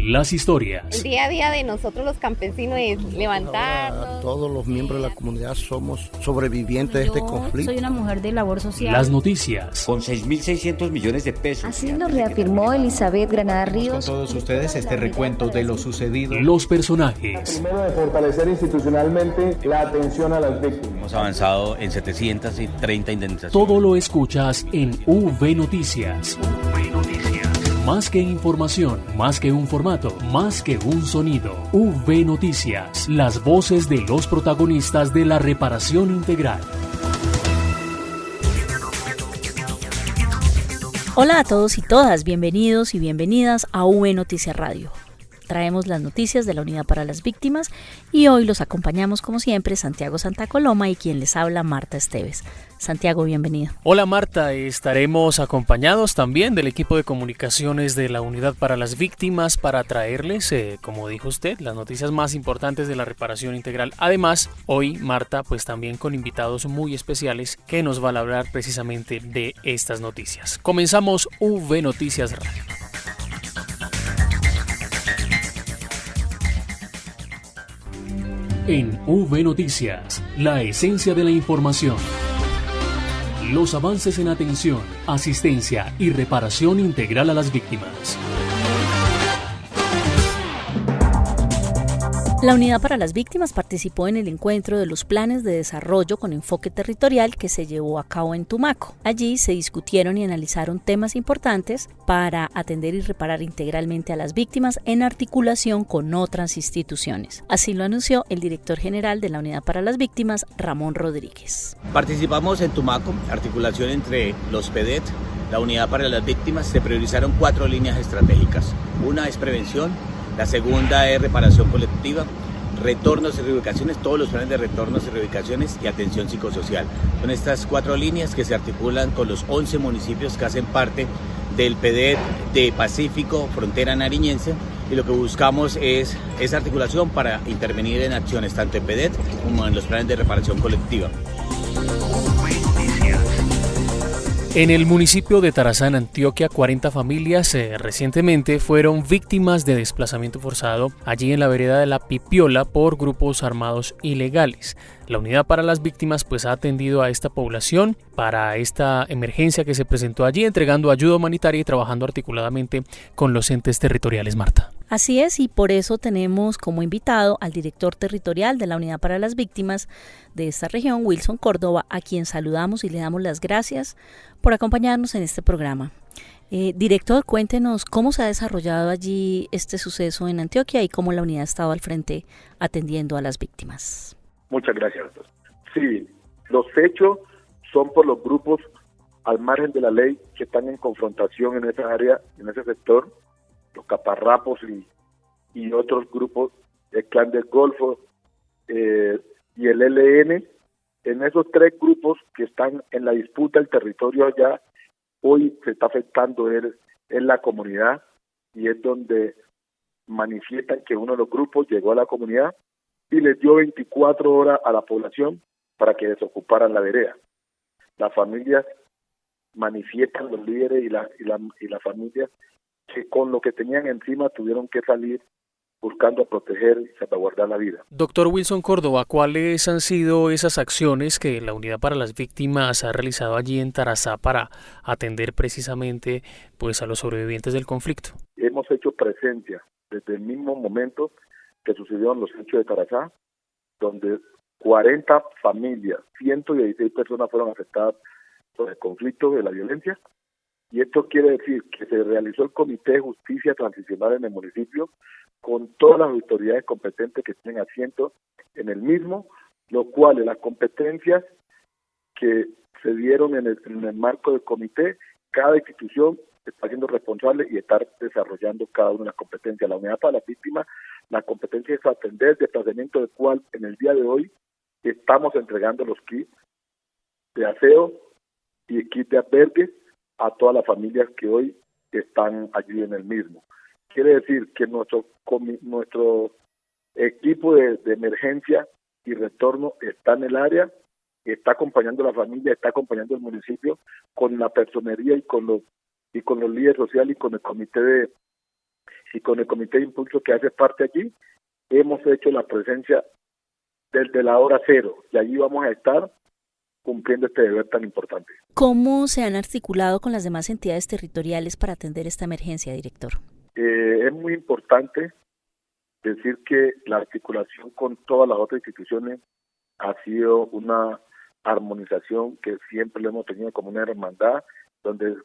las historias. El día a día de nosotros los campesinos es levantarnos. Ahora, todos los miembros de la comunidad somos sobrevivientes de este conflicto. Soy una mujer de labor social. Las noticias. Con 6.600 millones de pesos. Así lo reafirmó Elizabeth Granada Ríos. Con todos ustedes este recuento de lo sucedido. Los personajes. Primero, de fortalecer institucionalmente la atención a las víctimas. Hemos avanzado en 730 indemnizaciones. Todo lo escuchas en V Noticias. Más que información, más que un formato, más que un sonido. V Noticias, las voces de los protagonistas de la reparación integral. Hola a todos y todas, bienvenidos y bienvenidas a V Noticias Radio. Traemos las noticias de la Unidad para las Víctimas y hoy los acompañamos como siempre Santiago Santa Coloma y quien les habla Marta Esteves. Santiago, bienvenido. Hola Marta, estaremos acompañados también del equipo de comunicaciones de la Unidad para las Víctimas para traerles, como dijo usted, las noticias más importantes de la reparación integral. Además, hoy Marta, pues también con invitados muy especiales que nos van a hablar precisamente de estas noticias. Comenzamos V Noticias Radio. En V Noticias, la esencia de la información. Los avances en atención, asistencia y reparación integral a las víctimas. La Unidad para las Víctimas participó en el encuentro de los planes de desarrollo con enfoque territorial que se llevó a cabo en Tumaco. Allí se discutieron y analizaron temas importantes para atender y reparar integralmente a las víctimas en articulación con otras instituciones. Así lo anunció el director general de la Unidad para las Víctimas, Ramón Rodríguez. Participamos en Tumaco, articulación entre los PEDET, la Unidad para las Víctimas. Se priorizaron 4 líneas estratégicas. Una es prevención. La segunda es reparación colectiva, retornos y reubicaciones, todos los planes de retornos y reubicaciones y atención psicosocial. Son estas 4 líneas que se articulan con los 11 municipios que hacen parte del PEDET de Pacífico, frontera nariñense, y lo que buscamos es esa articulación para intervenir en acciones tanto en PEDET como en los planes de reparación colectiva. En el municipio de Tarazá, en Antioquia, 40 familias recientemente fueron víctimas de desplazamiento forzado allí en la vereda de La Pipiola por grupos armados ilegales. La Unidad para las Víctimas pues ha atendido a esta población para esta emergencia que se presentó allí, entregando ayuda humanitaria y trabajando articuladamente con los entes territoriales, Marta. Así es, y por eso tenemos como invitado al director territorial de la Unidad para las Víctimas de esta región, Wilson Córdoba, a quien saludamos y le damos las gracias por acompañarnos en este programa. Director, cuéntenos cómo se ha desarrollado allí este suceso en Antioquia y cómo la unidad ha estado al frente atendiendo a las víctimas. Muchas gracias. Sí, los hechos son por los grupos al margen de la ley que están en confrontación en esa área, en ese sector, los caparrapos y otros grupos, el Clan del Golfo y el ELN. En esos 3 grupos que están en la disputa del territorio allá, hoy se está afectando en la comunidad, y es donde manifiestan que uno de los grupos llegó a la comunidad y les dio 24 horas a la población para que desocuparan la vereda. Las familias manifiestan, los líderes y las familias, que con lo que tenían encima tuvieron que salir buscando proteger y salvaguardar la vida. Doctor Wilson Córdoba, ¿cuáles han sido esas acciones que la Unidad para las Víctimas ha realizado allí en Tarazá para atender precisamente pues a los sobrevivientes del conflicto? Hemos hecho presencia desde el mismo momento que sucedieron los hechos de Tarazá, donde 40 familias, 116 personas fueron afectadas por el conflicto de la violencia, y esto quiere decir que se realizó el Comité de Justicia Transicional en el municipio con todas las autoridades competentes que tienen asiento en el mismo, lo cual las competencias que se dieron en el marco del comité, cada institución está siendo responsable y está desarrollando cada una de las competencias. La Unidad para las Víctimas, la competencia es atender el desplazamiento del cual en el día de hoy estamos entregando los kits de aseo y kits de albergue a todas las familias que hoy están allí en el mismo. Quiere decir que nuestro equipo de emergencia y retorno está en el área, está acompañando a la familia, está acompañando al municipio con la personería y con los líderes sociales y con el comité y con el comité de impulso que hace parte allí, hemos hecho la presencia desde la hora cero y allí vamos a estar cumpliendo este deber tan importante. ¿Cómo se han articulado con las demás entidades territoriales para atender esta emergencia, director? Es muy importante decir que la articulación con todas las otras instituciones ha sido una armonización que siempre lo hemos tenido como una hermandad, donde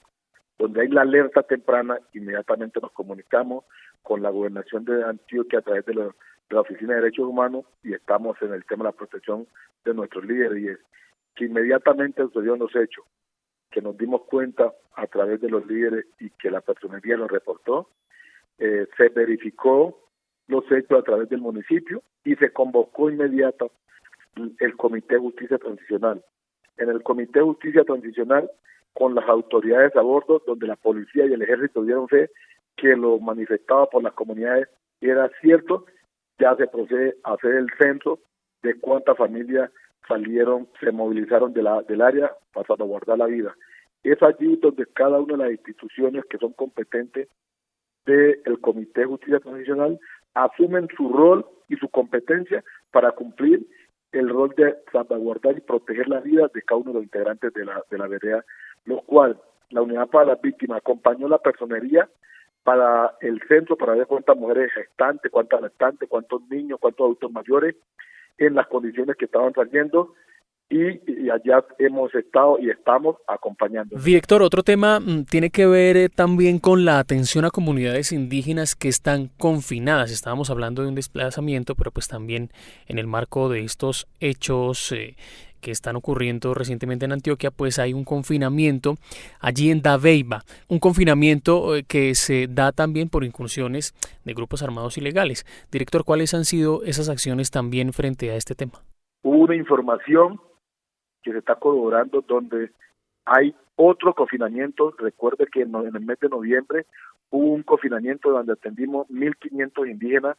hay la alerta temprana, inmediatamente nos comunicamos con la Gobernación de Antioquia a través de la Oficina de Derechos Humanos y estamos en el tema de la protección de nuestros líderes, y es que inmediatamente sucedieron los hechos, que nos dimos cuenta a través de los líderes y que la personería lo reportó, se verificó los hechos a través del municipio y se convocó inmediato el Comité de Justicia Transicional. En el Comité de Justicia Transicional, con las autoridades a bordo, donde la policía y el ejército dieron fe que lo manifestado por las comunidades era cierto, ya se procede a hacer el censo de cuántas familias salieron, se movilizaron del área para salvaguardar la vida. Es allí donde cada una de las instituciones que son competentes del Comité de Justicia Transicional asumen su rol y su competencia para cumplir el rol de salvaguardar y proteger la vida de cada uno de los integrantes de la vereda, lo cual la Unidad para las Víctimas acompañó la personería para el censo, para ver cuántas mujeres gestantes, cuántas lactantes, cuántos niños, cuántos adultos mayores, en las condiciones que estaban saliendo, y allá hemos estado y estamos acompañando. Director, otro tema tiene que ver también con la atención a comunidades indígenas que están confinadas. Estábamos hablando de un desplazamiento, pero pues también en el marco de estos hechos que están ocurriendo recientemente en Antioquia, pues hay un confinamiento allí en Dabeiba, un confinamiento que se da también por incursiones de grupos armados ilegales. Director, ¿cuáles han sido esas acciones también frente a este tema? Hubo una información que se está corroborando donde hay otro confinamiento. Recuerde que en el mes de noviembre hubo un confinamiento donde atendimos 1.500 indígenas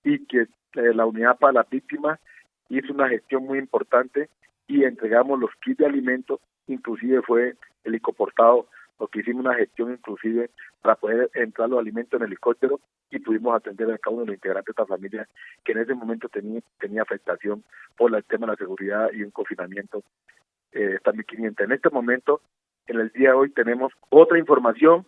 y que la Unidad para las Víctimas hizo una gestión muy importante y entregamos los kits de alimentos, inclusive fue helicoportado, porque hicimos una gestión inclusive para poder entrar los alimentos en helicóptero y pudimos atender a cada uno de los integrantes de esta familia que en ese momento tenía afectación por el tema de la seguridad y un confinamiento. Está 1.500. En este momento, en el día de hoy, tenemos otra información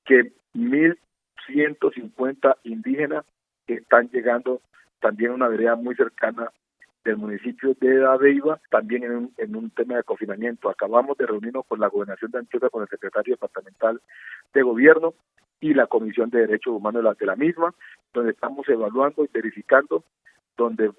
que 1.150 indígenas están llegando también a una vereda muy cercana del municipio de Dabeiba, también en un tema de confinamiento. Acabamos de reunirnos con la Gobernación de Antioquia, con el secretario departamental de Gobierno y la Comisión de Derechos Humanos de la misma, donde estamos evaluando y verificando, donde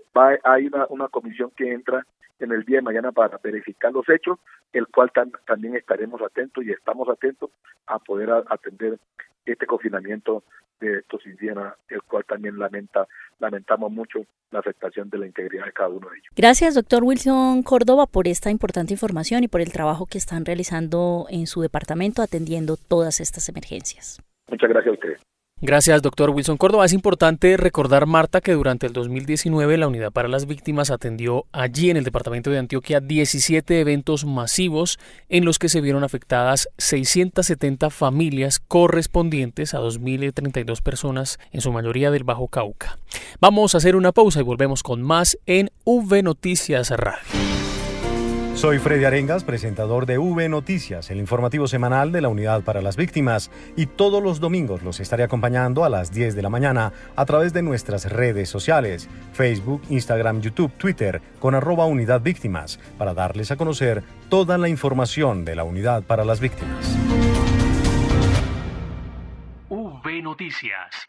hay una comisión que entra en el día de mañana para verificar los hechos, el cual también estaremos atentos y estamos atentos a poder atender este confinamiento de estos indígenas, el cual también lamentamos mucho la afectación de la integridad de cada uno de ellos. Gracias, doctor Wilson Córdoba, por esta importante información y por el trabajo que están realizando en su departamento atendiendo todas estas emergencias. Muchas gracias a ustedes. Gracias, doctor Wilson Córdoba. Es importante recordar, Marta, que durante el 2019 la Unidad para las Víctimas atendió allí en el departamento de Antioquia 17 eventos masivos en los que se vieron afectadas 670 familias correspondientes a 2.032 personas, en su mayoría del Bajo Cauca. Vamos a hacer una pausa y volvemos con más en V Noticias Radio. Soy Freddy Arengas, presentador de V Noticias, el informativo semanal de la Unidad para las Víctimas, y todos los domingos los estaré acompañando a las 10 de la mañana a través de nuestras redes sociales, Facebook, Instagram, YouTube, Twitter, con @Unidad Víctimas, para darles a conocer toda la información de la Unidad para las Víctimas. V Noticias.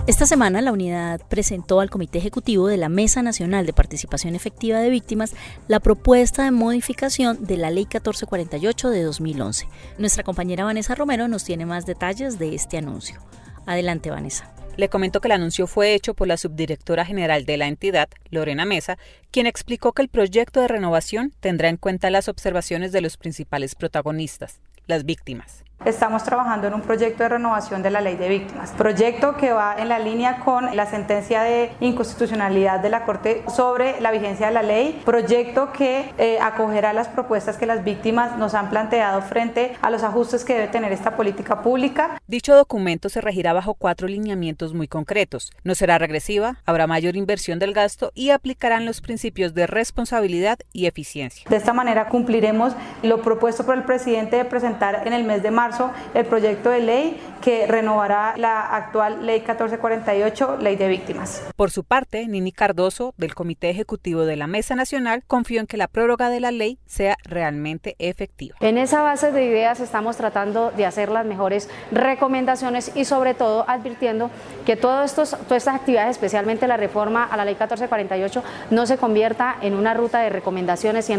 Esta semana la unidad presentó al Comité Ejecutivo de la Mesa Nacional de Participación Efectiva de Víctimas la propuesta de modificación de la Ley 1448 de 2011. Nuestra compañera Vanessa Romero nos tiene más detalles de este anuncio. Adelante, Vanessa. Le comento que el anuncio fue hecho por la subdirectora general de la entidad, Lorena Mesa, quien explicó que el proyecto de renovación tendrá en cuenta las observaciones de los principales protagonistas, las víctimas. Estamos trabajando en un proyecto de renovación de la ley de víctimas, proyecto que va en la línea con la sentencia de inconstitucionalidad de la Corte sobre la vigencia de la ley, proyecto que acogerá las propuestas que las víctimas nos han planteado frente a los ajustes que debe tener esta política pública. Dicho documento se regirá bajo 4 lineamientos muy concretos. No será regresiva, habrá mayor inversión del gasto y aplicarán los principios de responsabilidad y eficiencia. De esta manera cumpliremos lo propuesto por el presidente de presentar en el mes de marzo el proyecto de ley que renovará la actual Ley 1448, Ley de Víctimas. Por su parte, Nini Cardoso, del Comité Ejecutivo de la Mesa Nacional, confió en que la prórroga de la ley sea realmente efectiva. En esa base de ideas estamos tratando de hacer las mejores recomendaciones y sobre todo advirtiendo que todas estas actividades, especialmente la reforma a la Ley 1448, no se convierta en una ruta de recomendaciones y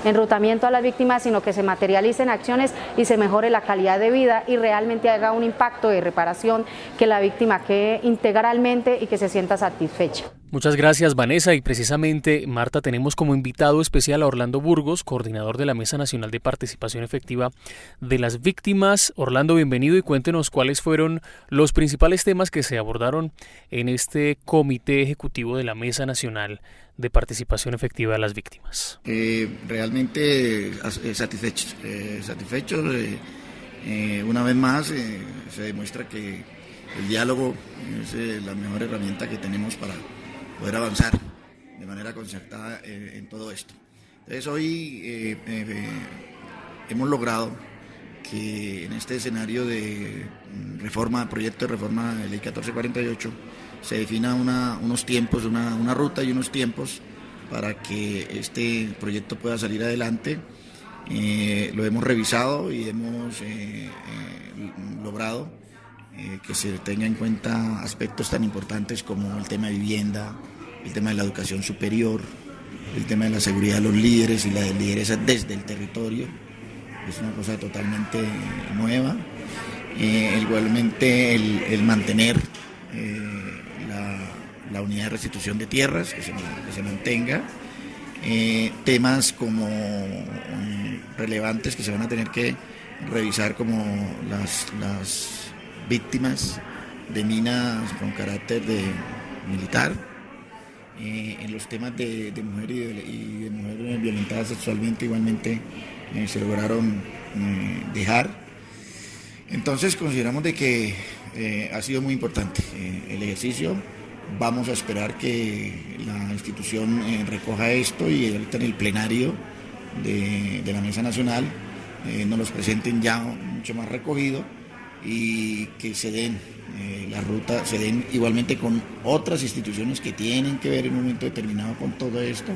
enrutamiento a las víctimas, sino que se materialicen acciones y se mejore la calidad de vida y realmente haga un impacto de reparación, que la víctima quede integralmente y que se sienta satisfecha. Muchas gracias, Vanessa. Y precisamente, Marta, tenemos como invitado especial a Orlando Burgos, coordinador de la Mesa Nacional de Participación Efectiva de las Víctimas. Orlando, bienvenido y cuéntenos cuáles fueron los principales temas que se abordaron en este Comité Ejecutivo de la Mesa Nacional de Participación Efectiva de las Víctimas. Realmente satisfechos. Una vez más se demuestra que el diálogo es la mejor herramienta que tenemos para poder avanzar de manera concertada en todo esto. Entonces hoy hemos logrado que en este escenario de proyecto de reforma de Ley 1448 se defina unos tiempos, una ruta y unos tiempos para que este proyecto pueda salir adelante. Lo hemos revisado y hemos logrado que se tenga en cuenta aspectos tan importantes como el tema de vivienda, el tema de la educación superior, el tema de la seguridad de los líderes y la de lideresa desde el territorio. Es una cosa totalmente nueva. Igualmente el mantener la unidad de restitución de tierras, que se mantenga. Temas como relevantes que se van a tener que revisar, como las víctimas de minas con carácter militar, en los temas de mujer y de mujeres violentadas sexualmente igualmente se lograron dejar. Entonces consideramos de que ha sido muy importante el ejercicio. Vamos a esperar que la institución recoja esto y ahorita en el plenario de la Mesa Nacional nos los presenten ya mucho más recogido y que se den la ruta, se den igualmente con otras instituciones que tienen que ver en un momento determinado con todo esto.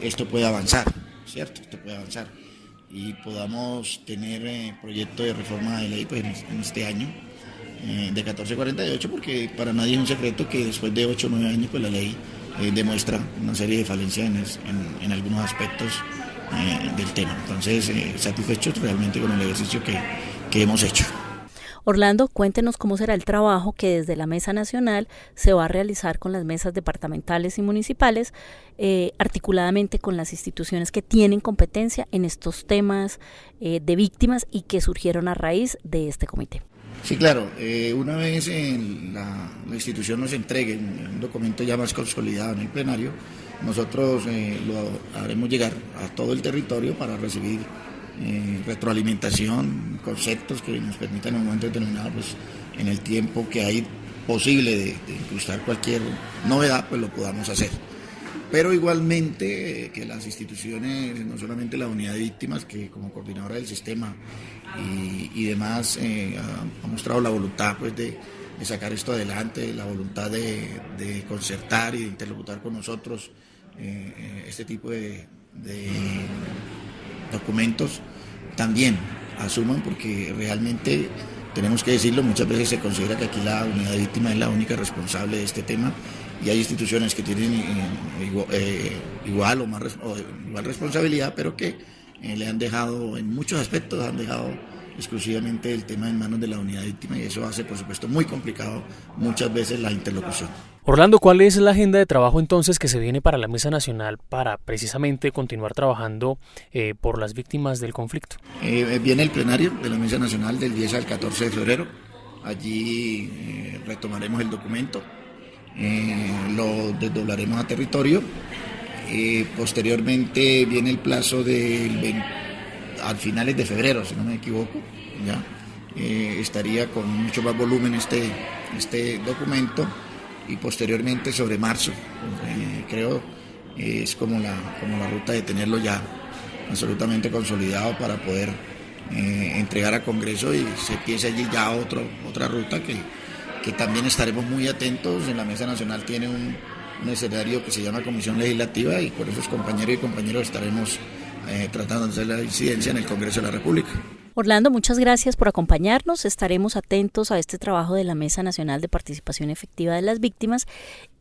Esto puede avanzar, ¿cierto? Esto puede avanzar y podamos tener proyecto de reforma de ley pues, en este año. De 1448, porque para nadie es un secreto que después de 8 o 9 años pues la ley demuestra una serie de falencias en algunos aspectos del tema. Entonces, satisfechos realmente con el ejercicio que hemos hecho. Orlando, cuéntenos cómo será el trabajo que desde la Mesa Nacional se va a realizar con las mesas departamentales y municipales, articuladamente con las instituciones que tienen competencia en estos temas de víctimas y que surgieron a raíz de este comité. Sí, claro. Una vez la institución nos entregue un documento ya más consolidado en el plenario, nosotros lo haremos llegar a todo el territorio para recibir retroalimentación, conceptos que nos permitan en un momento determinado, pues, en el tiempo que hay posible de incrustar cualquier novedad, pues lo podamos hacer. Pero igualmente que las instituciones, no solamente la unidad de víctimas, que como coordinadora del sistema y demás ha mostrado la voluntad pues, de sacar esto adelante, la voluntad de concertar y de interlocutar con nosotros este tipo de documentos, también asuman, porque realmente tenemos que decirlo, muchas veces se considera que aquí la unidad de víctimas es la única responsable de este tema. Y hay instituciones que tienen igual responsabilidad, pero que le han dejado, en muchos aspectos, han dejado exclusivamente el tema en manos de la unidad víctima, y eso hace, por supuesto, muy complicado muchas veces la interlocución. Orlando, ¿cuál es la agenda de trabajo entonces que se viene para la Mesa Nacional para precisamente continuar trabajando por las víctimas del conflicto? Viene el plenario de la Mesa Nacional del 10 al 14 de febrero. Allí retomaremos el documento, lo desdoblaremos a territorio. Posteriormente viene el plazo al finales de febrero, si no me equivoco, ya estaría con mucho más volumen este documento, y posteriormente sobre marzo, creo es como la ruta de tenerlo ya absolutamente consolidado para poder entregar a Congreso, y se empieza allí ya otra ruta que también estaremos muy atentos. En la Mesa Nacional tiene un escenario que se llama Comisión Legislativa, y con esos compañeros y compañeros estaremos tratando de hacer la incidencia en el Congreso de la República. Orlando, muchas gracias por acompañarnos. Estaremos atentos a este trabajo de la Mesa Nacional de Participación Efectiva de las Víctimas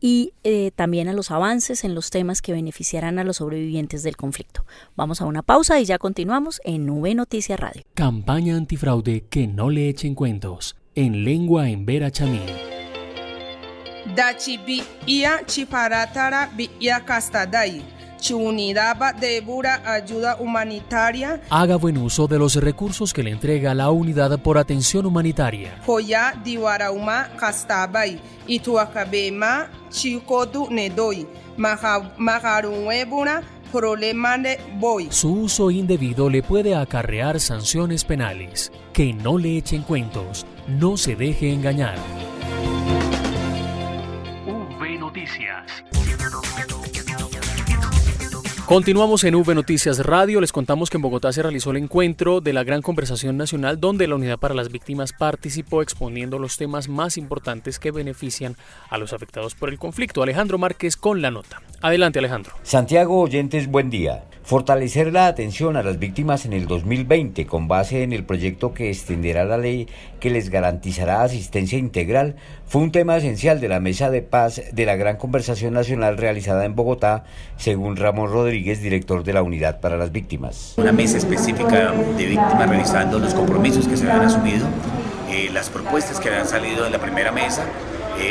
y también a los avances en los temas que beneficiarán a los sobrevivientes del conflicto. Vamos a una pausa y ya continuamos en V Noticias Radio. Campaña antifraude Que no le echen cuentos, en lengua embera chamí. Dachi bi ia chiparatara bi ia castadai. Chunidaba de Bura Ayuda Humanitaria. Haga buen uso de los recursos que le entrega la Unidad por Atención Humanitaria. Joya diwarauma Castabai. Ituacabema Chikodu Nedoi. Maharunwebuna Problema de Boy. Su uso indebido le puede acarrear sanciones penales. Que no le echen cuentos. No se deje engañar. V Noticias. Continuamos en V Noticias Radio. Les contamos que en Bogotá se realizó el encuentro de la Gran Conversación Nacional, donde la Unidad para las Víctimas participó exponiendo los temas más importantes que benefician a los afectados por el conflicto. Alejandro Márquez con la nota. Adelante, Alejandro. Santiago, oyentes, buen día. Fortalecer la atención a las víctimas en el 2020 con base en el proyecto que extenderá la ley que les garantizará asistencia integral fue un tema esencial de la Mesa de Paz de la Gran Conversación Nacional realizada en Bogotá, según Ramón Rodríguez, director de la Unidad para las Víctimas. Una mesa específica de víctimas revisando los compromisos que se habían asumido, las propuestas que habían salido de la primera mesa,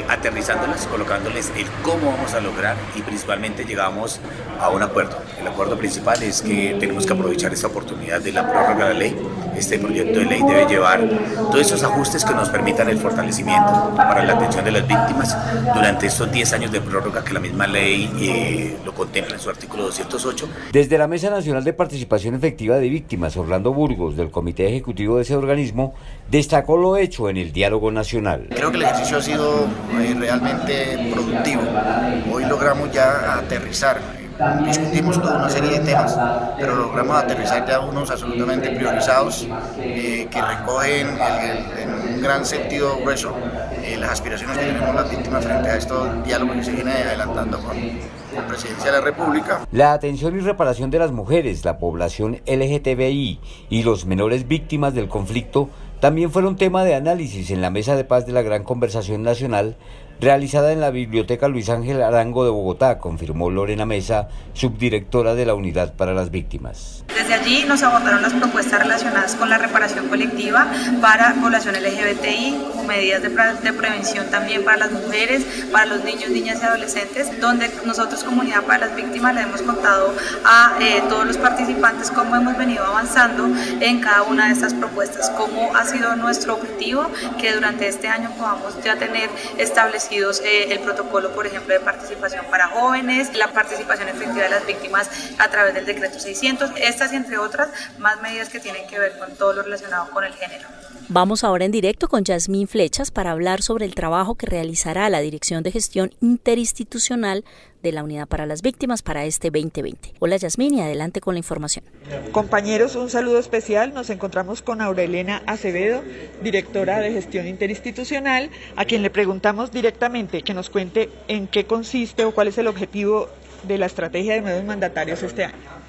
aterrizándolas, colocándoles el cómo vamos a lograr, y principalmente llegamos a un acuerdo. El acuerdo principal es que tenemos que aprovechar esta oportunidad de la prórroga de la ley. Este proyecto de ley debe llevar todos esos ajustes que nos permitan el fortalecimiento para la atención de las víctimas durante estos 10 años de prórroga que la misma ley lo contempla en su artículo 208. Desde la Mesa Nacional de Participación Efectiva de Víctimas, Orlando Burgos, del Comité Ejecutivo de ese organismo, destacó lo hecho en el diálogo nacional. Creo que el ejercicio ha sido realmente productivo. Hoy logramos ya aterrizar. Discutimos toda una serie de temas, pero logramos aterrizar ya unos absolutamente priorizados que recogen en un gran sentido grueso las aspiraciones que tenemos las víctimas frente a estos diálogos que se vienen adelantando con la Presidencia de la República. La atención y reparación de las mujeres, la población LGTBI y los menores víctimas del conflicto también fueron tema de análisis en la Mesa de Paz de la Gran Conversación Nacional realizada en la Biblioteca Luis Ángel Arango de Bogotá, confirmó Lorena Mesa, subdirectora de la Unidad para las Víctimas. Desde allí nos abordaron las propuestas relacionadas con la reparación colectiva para población LGBTI, como medidas de prevención también para las mujeres, para los niños, niñas y adolescentes, donde nosotros como Unidad para las Víctimas le hemos contado a todos los participantes cómo hemos venido avanzando en cada una de estas propuestas, cómo ha sido nuestro objetivo que durante este año podamos ya tener establecidos el protocolo, por ejemplo, de participación para jóvenes, la participación efectiva de las víctimas a través del decreto 600, estas y entre otras más medidas que tienen que ver con todo lo relacionado con el género. Vamos ahora en directo con Yasmín Flechas para hablar sobre el trabajo que realizará la Dirección de Gestión Interinstitucional de la Unidad para las Víctimas para este 2020. Hola Yasmín, y adelante con la información. Compañeros, un saludo especial. Nos encontramos con Aurelena Acevedo, directora de Gestión Interinstitucional, a quien le preguntamos directamente que nos cuente en qué consiste o cuál es el objetivo de la estrategia de nuevos mandatarios este año.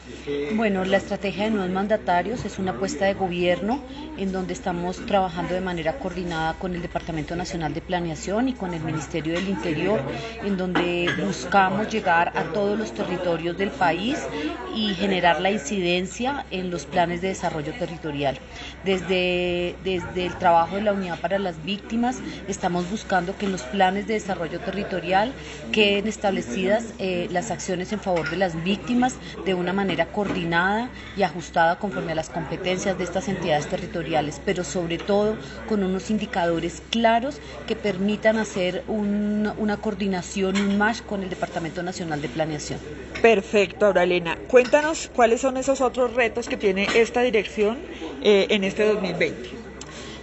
Bueno, la estrategia de nuevos mandatarios es una apuesta de gobierno en donde estamos trabajando de manera coordinada con el Departamento Nacional de Planeación y con el Ministerio del Interior, en donde buscamos llegar a todos los territorios del país y generar la incidencia en los planes de desarrollo territorial. Desde el trabajo de la Unidad para las Víctimas estamos buscando que en los planes de desarrollo territorial queden establecidas las acciones en favor de las víctimas de una manera coordinada y ajustada conforme a las competencias de estas entidades territoriales, pero sobre todo con unos indicadores claros que permitan hacer una coordinación, un match con el Departamento Nacional de Planeación. Perfecto, Auralena. Cuéntanos cuáles son esos otros retos que tiene esta dirección en este 2020.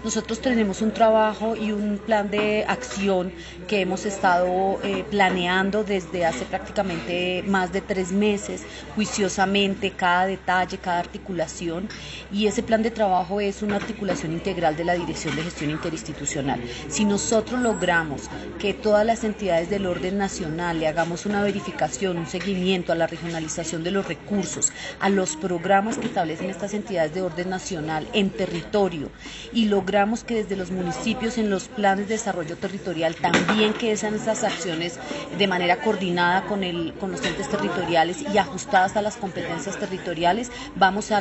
Nosotros tenemos un trabajo y un plan de acción que hemos estado planeando desde hace prácticamente más de 3 meses, juiciosamente, cada detalle, cada articulación, y ese plan de trabajo es una articulación integral de la Dirección de Gestión Interinstitucional. Si nosotros logramos que todas las entidades del orden nacional le hagamos una verificación, un seguimiento a la regionalización de los recursos, a los programas que establecen estas entidades de orden nacional en territorio, y logramos que desde los municipios en los planes de desarrollo territorial también queden esas acciones de manera coordinada con los entes territoriales y ajustadas a las competencias territoriales, vamos a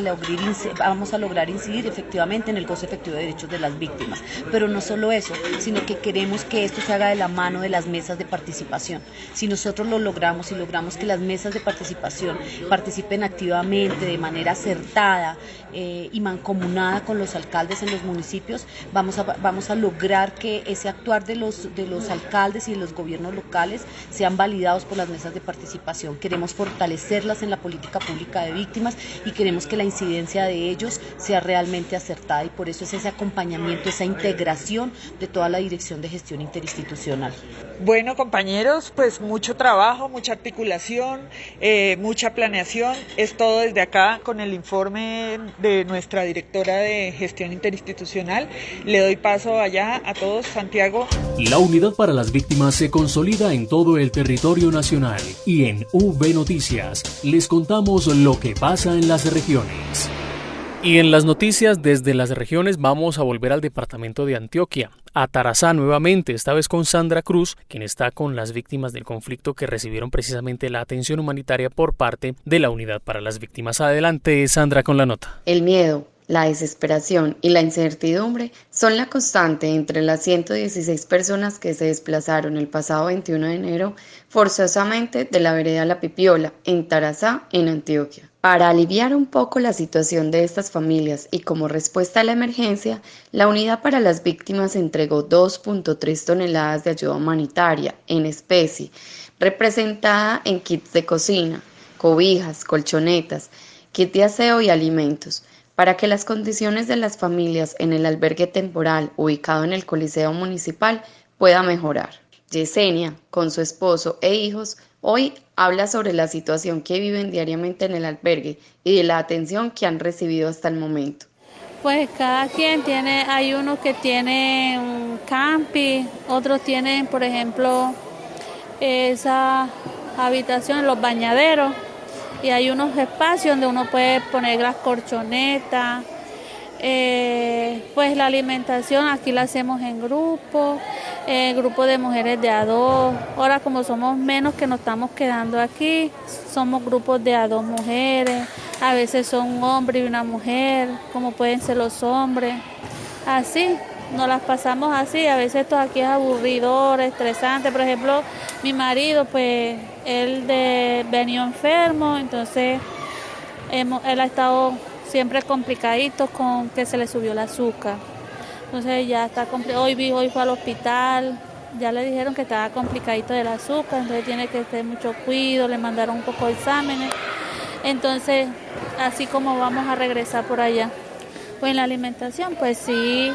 lograr incidir efectivamente en el goce efectivo de derechos de las víctimas. Pero no solo eso, sino que queremos que esto se haga de la mano de las mesas de participación. Si nosotros lo logramos y logramos que las mesas de participación participen activamente, de manera acertada y mancomunada con los alcaldes en los municipios, vamos a lograr que ese actuar de los alcaldes y de los gobiernos locales sean validados por las mesas de participación. Queremos fortalecerlas en la política pública de víctimas y queremos que la incidencia de ellos sea realmente acertada, y por eso es ese acompañamiento, esa integración de toda la Dirección de Gestión Interinstitucional. Bueno, compañeros, pues mucho trabajo, mucha articulación, mucha planeación. Es todo desde acá con el informe de nuestra directora de Gestión Interinstitucional. Le doy paso allá a todos, Santiago. La Unidad para las Víctimas se consolida en todo el territorio nacional y en V Noticias les contamos lo que pasa en las regiones. Y en las noticias desde las regiones vamos a volver al departamento de Antioquia, a Tarazá nuevamente, esta vez con Sandra Cruz, quien está con las víctimas del conflicto que recibieron precisamente la atención humanitaria por parte de la Unidad para las Víctimas. Adelante, Sandra, con la nota. El miedo, la desesperación y la incertidumbre son la constante entre las 116 personas que se desplazaron el pasado 21 de enero forzosamente de la vereda La Pipiola, en Tarazá, en Antioquia. Para aliviar un poco la situación de estas familias y como respuesta a la emergencia, la Unidad para las Víctimas entregó 2.3 toneladas de ayuda humanitaria en especie, representada en kits de cocina, cobijas, colchonetas, kit de aseo y alimentos, para que las condiciones de las familias en el albergue temporal ubicado en el Coliseo Municipal pueda mejorar. Yesenia, con su esposo e hijos, hoy habla sobre la situación que viven diariamente en el albergue y de la atención que han recibido hasta el momento. Pues cada quien tiene, hay unos que tienen un campi, otros tienen, por ejemplo, esa habitación, los bañaderos, y hay unos espacios donde uno puede poner las colchonetas. Pues la alimentación aquí la hacemos en grupo de mujeres de A2. Ahora como somos menos que nos estamos quedando aquí, somos grupos de A2 mujeres, a veces son un hombre y una mujer, como pueden ser los hombres, así, nos las pasamos así. A veces esto aquí es aburridor, estresante. Por ejemplo, mi marido, pues él venía enfermo, entonces él ha estado siempre complicadito con que se le subió el azúcar. Entonces ya está complicado. Hoy fue al hospital, ya le dijeron que estaba complicadito del azúcar, entonces tiene que tener mucho cuidado, le mandaron un poco de exámenes. Entonces, así como vamos a regresar por allá. Pues en la alimentación, pues sí,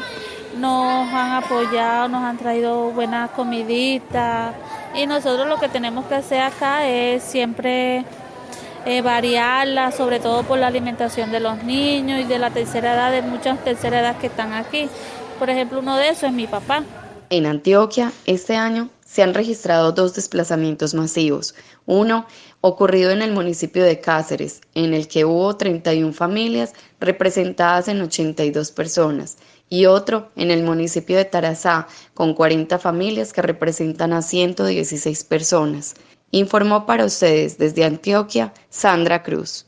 nos han apoyado, nos han traído buena comidita, y nosotros lo que tenemos que hacer acá es siempre variarla, sobre todo por la alimentación de los niños y de la tercera edad, de muchas terceras edades que están aquí. Por ejemplo, uno de esos es mi papá. En Antioquia, este año se han registrado 2 desplazamientos masivos. Uno ocurrido en el municipio de Cáceres, en el que hubo 31 familias representadas en 82 personas, y otro en el municipio de Tarazá, con 40 familias que representan a 116 personas. Informó para ustedes desde Antioquia, Sandra Cruz.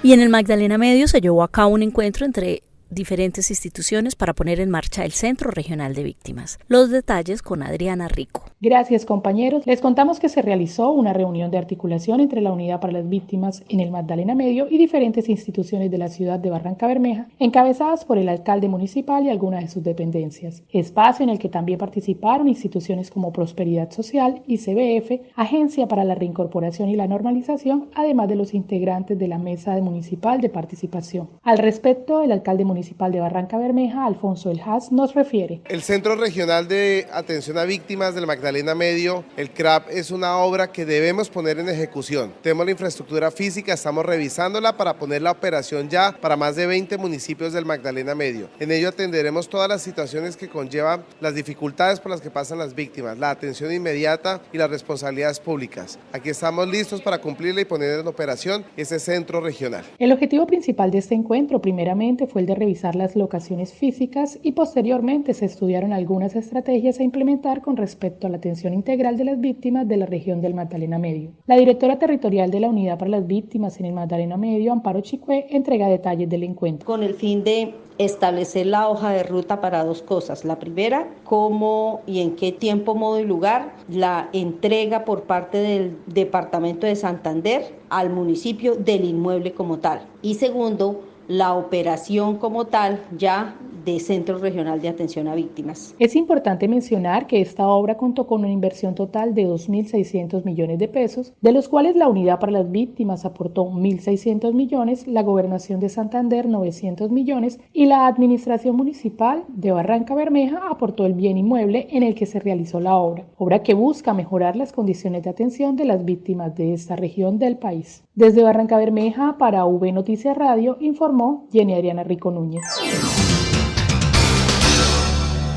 Y en el Magdalena Medio se llevó a cabo un encuentro entre diferentes instituciones para poner en marcha el Centro Regional de Víctimas. Los detalles con Adriana Rico. Gracias, compañeros. Les contamos que se realizó una reunión de articulación entre la Unidad para las Víctimas en el Magdalena Medio y diferentes instituciones de la ciudad de Barrancabermeja, encabezadas por el alcalde municipal y algunas de sus dependencias. Espacio en el que también participaron instituciones como Prosperidad Social, ICBF, Agencia para la Reincorporación y la Normalización, además de los integrantes de la Mesa Municipal de Participación. Al respecto, el alcalde municipal de Barrancabermeja, Alfonso El Haz, nos refiere. El Centro Regional de Atención a Víctimas del Magdalena Medio, el CRAP, es una obra que debemos poner en ejecución. Tenemos la infraestructura física, estamos revisándola para poner la operación ya para más de 20 municipios del Magdalena Medio. En ello atenderemos todas las situaciones que conllevan las dificultades por las que pasan las víctimas, la atención inmediata y las responsabilidades públicas. Aquí estamos listos para cumplirla y poner en operación ese centro regional. El objetivo principal de este encuentro, primeramente, fue el de revisar las locaciones físicas y posteriormente se estudiaron algunas estrategias a implementar con respecto a la atención integral de las víctimas de la región del Magdalena Medio. La directora territorial de la Unidad para las Víctimas en el Magdalena Medio, Amparo Chicué, entrega detalles del encuentro. Con el fin de establecer la hoja de ruta para 2 cosas. La primera, cómo y en qué tiempo, modo y lugar la entrega por parte del Departamento de Santander al municipio del inmueble como tal. Y segundo, la operación como tal ya de Centro Regional de Atención a Víctimas. Es importante mencionar que esta obra contó con una inversión total de 2.600 millones de pesos, de los cuales la Unidad para las Víctimas aportó 1.600 millones, la Gobernación de Santander 900 millones y la Administración Municipal de Barrancabermeja aportó el bien inmueble en el que se realizó la obra que busca mejorar las condiciones de atención de las víctimas de esta región del país. Desde Barrancabermeja para V Noticias Radio informó Jenny Adriana Rico Núñez.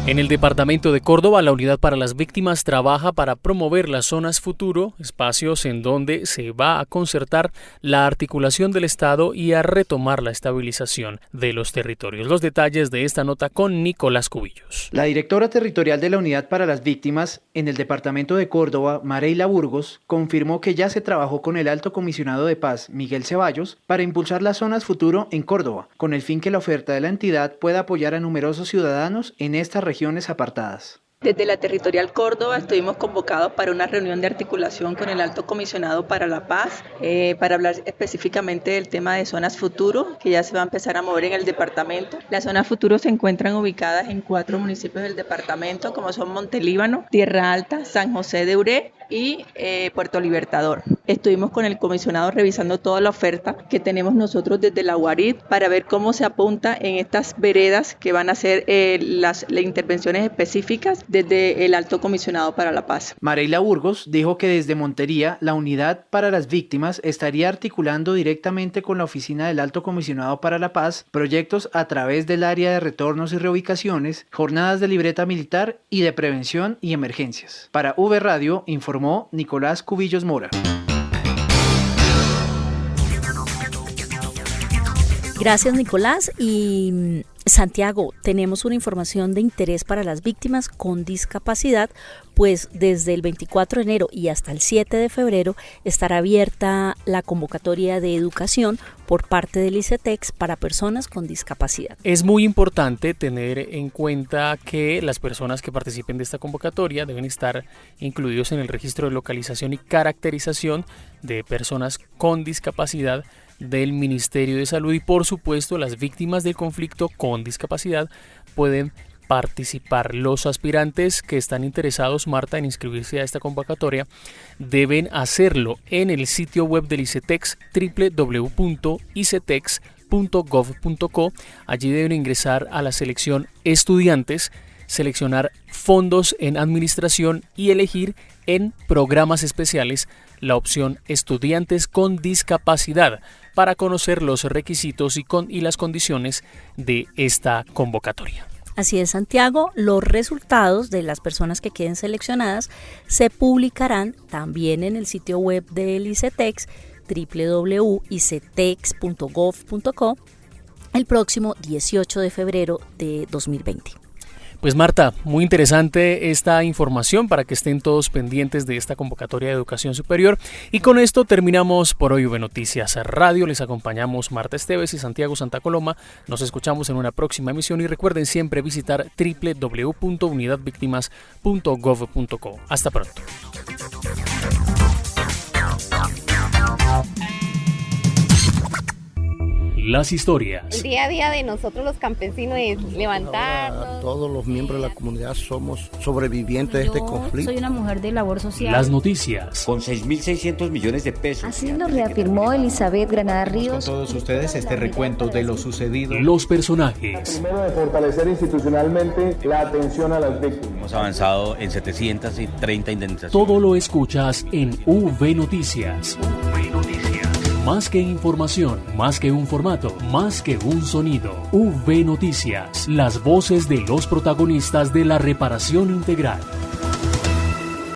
En el departamento de Córdoba, la Unidad para las Víctimas trabaja para promover las zonas futuro, espacios en donde se va a concertar la articulación del Estado y a retomar la estabilización de los territorios. Los detalles de esta nota con Nicolás Cubillos. La directora territorial de la Unidad para las Víctimas en el departamento de Córdoba, Mareila Burgos, confirmó que ya se trabajó con el Alto Comisionado de Paz, Miguel Ceballos, para impulsar las zonas futuro en Córdoba, con el fin que la oferta de la entidad pueda apoyar a numerosos ciudadanos en esta región apartadas. Desde la Territorial Córdoba estuvimos convocados para una reunión de articulación con el Alto Comisionado para la Paz para hablar específicamente del tema de zonas futuro, que ya se va a empezar a mover en el departamento. Las zonas futuro se encuentran ubicadas en 4 municipios del departamento, como son Montelíbano, Tierra Alta, San José de Uré y Puerto Libertador. Estuvimos con el comisionado revisando toda la oferta que tenemos nosotros desde la UARID para ver cómo se apunta en estas veredas que van a ser las intervenciones específicas desde el Alto Comisionado para la Paz. Mareila Burgos dijo que desde Montería, la Unidad para las Víctimas estaría articulando directamente con la Oficina del Alto Comisionado para la Paz proyectos a través del área de retornos y reubicaciones, jornadas de libreta militar y de prevención y emergencias. Para V Radio informó Nicolás Cubillos Mora. Gracias, Nicolás. Y Santiago, tenemos una información de interés para las víctimas con discapacidad, pues desde el 24 de enero y hasta el 7 de febrero estará abierta la convocatoria de educación por parte del ICETEX para personas con discapacidad. Es muy importante tener en cuenta que las personas que participen de esta convocatoria deben estar incluidos en el registro de localización y caracterización de personas con discapacidad del Ministerio de Salud y por supuesto las víctimas del conflicto con discapacidad pueden participar. Los aspirantes que están interesados, Marta, en inscribirse a esta convocatoria deben hacerlo en el sitio web del ICETEX, www.icetex.gov.co. Allí deben ingresar a la selección estudiantes, seleccionar fondos en administración y elegir en programas especiales la opción estudiantes con discapacidad para conocer los requisitos y las condiciones de esta convocatoria. Así es, Santiago, los resultados de las personas que queden seleccionadas se publicarán también en el sitio web del ICETEX, www.icetex.gov.co, el próximo 18 de febrero de 2020. Pues Marta, muy interesante esta información para que estén todos pendientes de esta convocatoria de educación superior. Y con esto terminamos por hoy V Noticias Radio. Les acompañamos Marta Esteves y Santiago Santa Coloma. Nos escuchamos en una próxima emisión y recuerden siempre visitar www.unidadvictimas.gov.co. Hasta pronto. Las historias. El día a día de nosotros los campesinos es levantarnos. Todos los miembros de la comunidad somos sobrevivientes de este conflicto. Soy una mujer de labor social. Las noticias. Con 6.600 millones de pesos. Así lo reafirmó Elizabeth Granada Ríos. Con todos ustedes este recuento de lo sucedido. Los personajes. Primero, de fortalecer institucionalmente la atención a las víctimas. Hemos avanzado en 730 indemnizaciones. Todo lo escuchas en V Noticias. V Noticias. Más que información, más que un formato, más que un sonido. V Noticias, las voces de los protagonistas de la reparación integral.